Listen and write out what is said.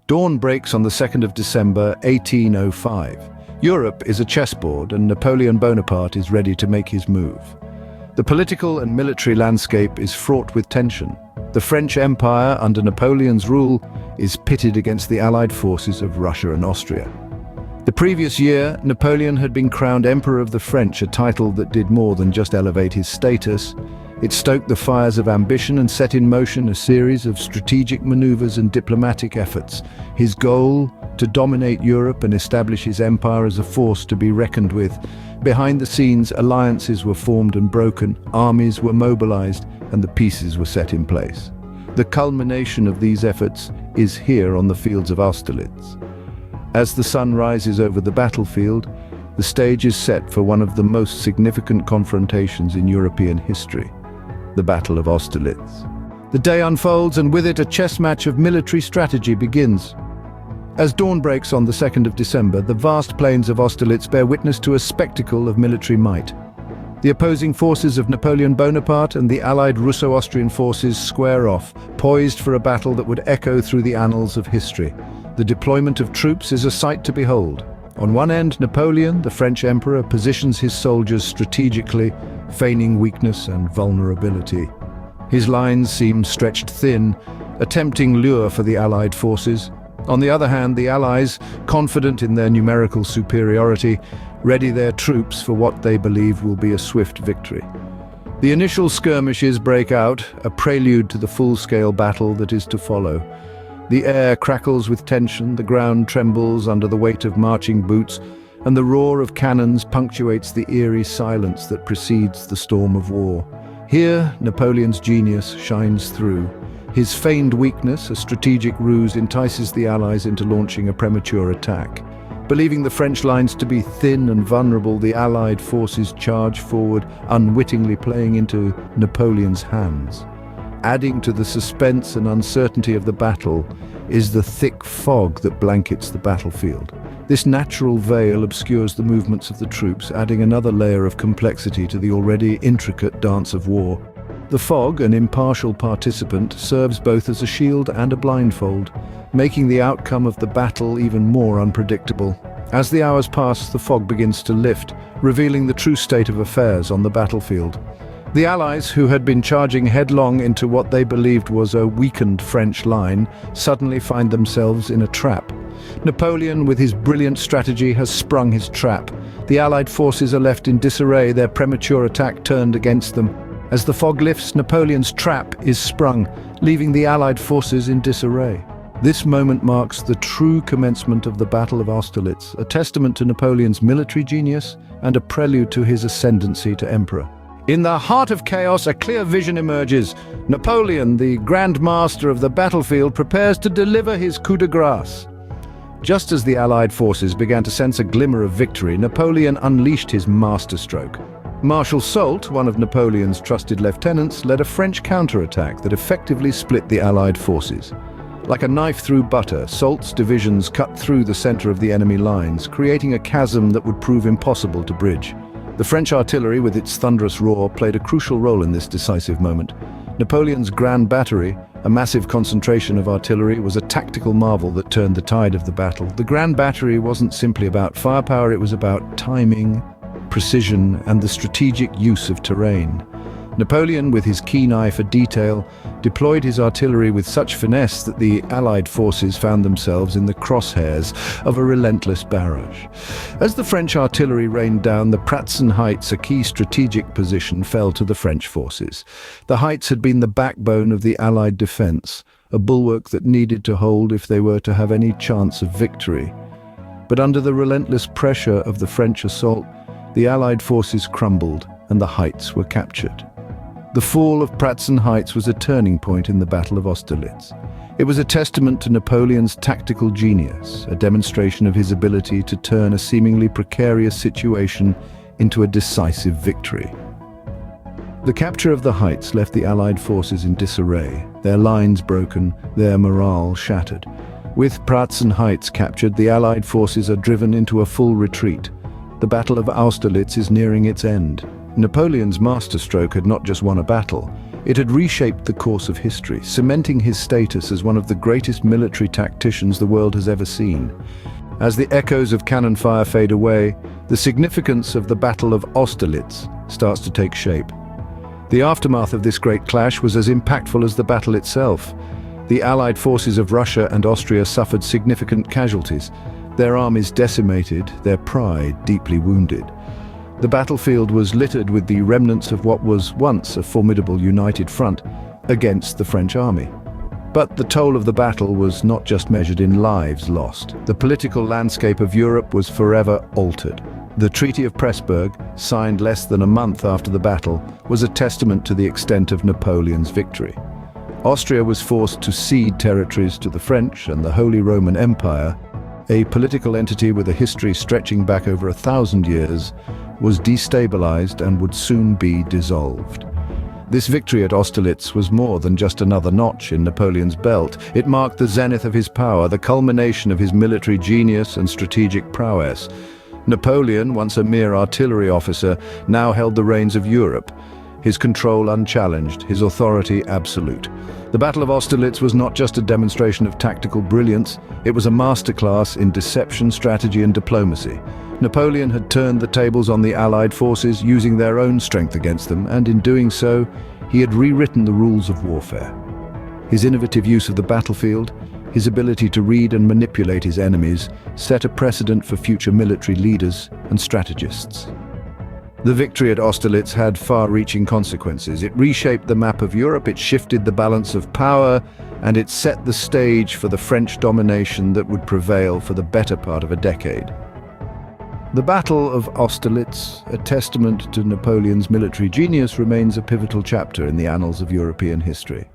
Dawn breaks on the 2nd of December, 1805. Europe is a chessboard and Napoleon Bonaparte is ready to make his move. The political and military landscape is fraught with tension. The French Empire, under Napoleon's rule, is pitted against the allied forces of Russia and Austria. The previous year, Napoleon had been crowned Emperor of the French, a title that did more than just elevate his status. It stoked the fires of ambition and set in motion a series of strategic maneuvers and diplomatic efforts. His goal, to dominate Europe and establish his empire as a force to be reckoned with. Behind the scenes, alliances were formed and broken, armies were mobilized, and the pieces were set in place. The culmination of these efforts is here on the fields of Austerlitz. As the sun rises over the battlefield, the stage is set for one of the most significant confrontations in European history, the Battle of Austerlitz. The day unfolds, and with it a chess match of military strategy begins. As dawn breaks on the 2nd of December, the vast plains of Austerlitz bear witness to a spectacle of military might. The opposing forces of Napoleon Bonaparte and the allied Russo-Austrian forces square off, poised for a battle that would echo through the annals of history. The deployment of troops is a sight to behold. On one end, Napoleon, the French emperor, positions his soldiers strategically, feigning weakness and vulnerability. His lines seem stretched thin, a tempting lure for the allied forces. On the other hand, the Allies, confident in their numerical superiority, ready their troops for what they believe will be a swift victory. The initial skirmishes break out, a prelude to the full-scale battle that is to follow. The air crackles with tension, the ground trembles under the weight of marching boots, and the roar of cannons punctuates the eerie silence that precedes the storm of war. Here, Napoleon's genius shines through. His feigned weakness, a strategic ruse, entices the Allies into launching a premature attack. Believing the French lines to be thin and vulnerable, the Allied forces charge forward, unwittingly playing into Napoleon's hands. Adding to the suspense and uncertainty of the battle is the thick fog that blankets the battlefield. This natural veil obscures the movements of the troops, adding another layer of complexity to the already intricate dance of war. The fog, an impartial participant, serves both as a shield and a blindfold, making the outcome of the battle even more unpredictable. As the hours pass, the fog begins to lift, revealing the true state of affairs on the battlefield. The Allies, who had been charging headlong into what they believed was a weakened French line, suddenly find themselves in a trap. Napoleon, with his brilliant strategy, has sprung his trap. The Allied forces are left in disarray, their premature attack turned against them. As the fog lifts, Napoleon's trap is sprung, leaving the Allied forces in disarray. This moment marks the true commencement of the Battle of Austerlitz, a testament to Napoleon's military genius and a prelude to his ascendancy to emperor. In the heart of chaos, a clear vision emerges. Napoleon, the Grand Master of the battlefield, prepares to deliver his coup de grace. Just as the Allied forces began to sense a glimmer of victory, Napoleon unleashed his masterstroke. Marshal Soult, one of Napoleon's trusted lieutenants, led a French counterattack that effectively split the Allied forces. Like a knife through butter, Soult's divisions cut through the center of the enemy lines, creating a chasm that would prove impossible to bridge. The French artillery, with its thunderous roar, played a crucial role in this decisive moment. Napoleon's Grand Battery, a massive concentration of artillery, was a tactical marvel that turned the tide of the battle. The Grand Battery wasn't simply about firepower, it was about timing, precision, and the strategic use of terrain. Napoleon, with his keen eye for detail, deployed his artillery with such finesse that the Allied forces found themselves in the crosshairs of a relentless barrage. As the French artillery rained down, the Pratzen Heights, a key strategic position, fell to the French forces. The heights had been the backbone of the Allied defense, a bulwark that needed to hold if they were to have any chance of victory. But under the relentless pressure of the French assault, the Allied forces crumbled and the heights were captured. The fall of Pratzen Heights was a turning point in the Battle of Austerlitz. It was a testament to Napoleon's tactical genius, a demonstration of his ability to turn a seemingly precarious situation into a decisive victory. The capture of the heights left the Allied forces in disarray, their lines broken, their morale shattered. With Pratzen Heights captured, the Allied forces are driven into a full retreat. The Battle of Austerlitz is nearing its end. Napoleon's masterstroke had not just won a battle, It had reshaped the course of history, cementing his status as one of the greatest military tacticians the world has ever seen. As the echoes of cannon fire fade away, the significance of the Battle of Austerlitz starts to take shape. The aftermath of this great clash was as impactful as the battle itself. The Allied forces of Russia and Austria suffered significant casualties, their armies decimated, their pride deeply wounded. The battlefield was littered with the remnants of what was once a formidable united front against the French army. But the toll of the battle was not just measured in lives lost. The political landscape of Europe was forever altered. The Treaty of Pressburg, signed less than a month after the battle, was a testament to the extent of Napoleon's victory. Austria was forced to cede territories to the French, and the Holy Roman Empire, a political entity with a history stretching back over 1,000 years, was destabilized and would soon be dissolved. This victory at Austerlitz was more than just another notch in Napoleon's belt. It marked the zenith of his power, the culmination of his military genius and strategic prowess. Napoleon, once a mere artillery officer, now held the reins of Europe, his control unchallenged, his authority absolute. The Battle of Austerlitz was not just a demonstration of tactical brilliance, it was a masterclass in deception, strategy, and diplomacy. Napoleon had turned the tables on the Allied forces, using their own strength against them, and in doing so, he had rewritten the rules of warfare. His innovative use of the battlefield, his ability to read and manipulate his enemies, set a precedent for future military leaders and strategists. The victory at Austerlitz had far-reaching consequences. It reshaped the map of Europe, it shifted the balance of power, and it set the stage for the French domination that would prevail for the better part of a decade. The Battle of Austerlitz, a testament to Napoleon's military genius, remains a pivotal chapter in the annals of European history.